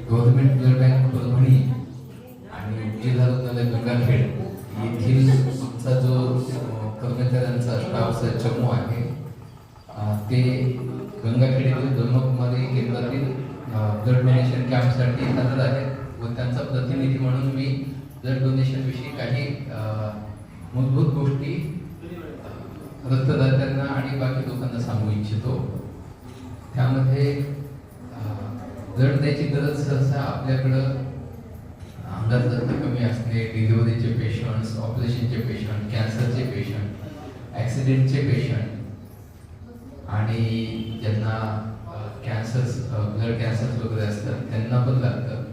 Government blood bank Parbhani आणि जिल्हा रुग्णालय गंगाखेड येथील आमचा जो कर्मचाऱ्यांचा स्टाफचा चमू आहे ते गंगाखेड येथील ब्रह्मकुमारी केंद्रातील ब्लड डोनेशन कॅम्पसाठी हजर आहेत व त्यांचा प्रतिनिधी म्हणून मी ब्लड डोनेशन विषयी काही मूलभूत गोष्टी रक्तदात्यांना आणि बाकी लोकांना सांगू इच्छितो. त्यामध्ये ब्लड द्यायची गरज सहसा आपल्याकडं अंगात रक्त कमी असणे, डिलिव्हरीचे पेशंट्स, ऑपरेशनचे पेशंट, कॅन्सरचे पेशंट, ॲक्सिडेंटचे पेशंट आणि ज्यांना ब्लड कॅन्सर वगैरे असतात त्यांना पण लागतं.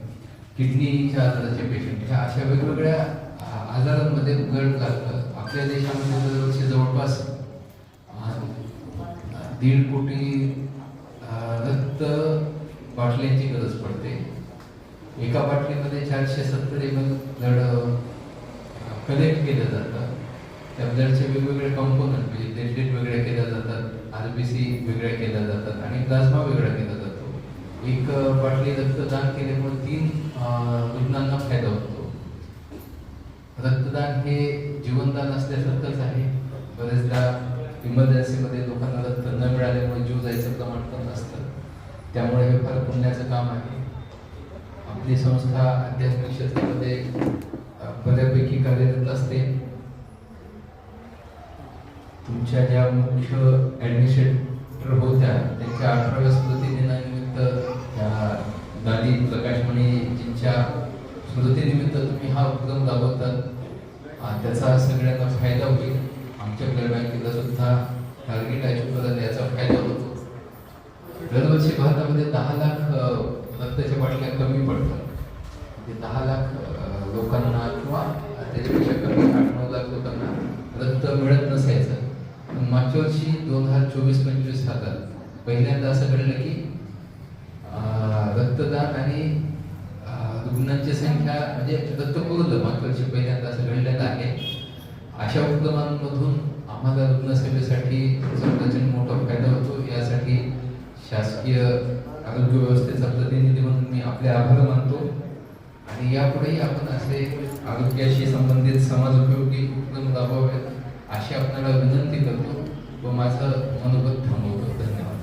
किडनीच्या आजाराचे पेशंट ह्या अशा वेगवेगळ्या आजारांमध्ये ब्लड लागतं. आपल्या देशामध्ये दरवर्षी जवळपास 1.5 कोटी रक्त बाटल्यांची गरज पडते. एका बाटलीमध्ये 470 ml ब्लड कलेक्ट केलं जातं. त्या ब्लडचे वेगवेगळे कंपोनंट म्हणजे प्लेटलेट वेगळ्या केल्या जातात, RBC वेगळ्या केल्या जातात आणि प्लाझ्मा वेगळा केला जातो. एक बाटली रक्तदान केल्यामुळे 3 रुग्णांना फायदा होतो. रक्तदान हे जीवनदान असल्यासारखंच आहे. बरेचदा इमर्जन्सीमध्ये लोकांना रक्त न मिळाल्यामुळे जीव जायचं प्रमाण पण असतं. त्यामुळे हे फार पुण्याचं काम आहे. आपली संस्था आध्यात्मिक क्षेत्रामध्ये बऱ्यापैकी कार्यरत असते. तुमच्या ज्या मुख्य ॲडमिनिस्ट्रेटर होत्या त्यांच्या 18व्या स्मृतिदिनानिमित्त दादी प्रकाशमणीजींच्या स्मृतीनिमित्त तुम्ही हा उपक्रम राबवतात. त्याचा सगळ्यांना फायदा होईल. आमच्या ब्लड बँकेला सुद्धा टार्गेट अचीव करायला याचा फायदा होतो. दरवर्षी भारतामध्ये 10 लाख रक्ताच्या बाटल्या कमी पडतात. म्हणजे 10 लाख लोकांना किंवा त्याच्यापेक्षा कमी 8-9 लाख लोकांना रक्त मिळत नसायचं. पण मागच्या वर्षी 2024-25 सालात पहिल्यांदा असं घडलं की रक्तदान आणि रुग्णांची संख्या म्हणजे रक्त पुरवलं. मागच्या वर्षी पहिल्यांदा असं घडलेलं आहे. अशा उपक्रमांमधून आम्हाला रुग्णसेवेसाठी प्रचंड मोठा फायदा होतो. यासाठी शासकीय आरोग्य व्यवस्थेचा प्रतिनिधी म्हणून मी आपले आभार मानतो आणि यापुढेही आपण असे आरोग्याशी संबंधित समाजोपयोगी उपक्रम राबवावेत अशी आपल्याला विनंती करतो व माझं मनोगत थांबवतो. धन्यवाद.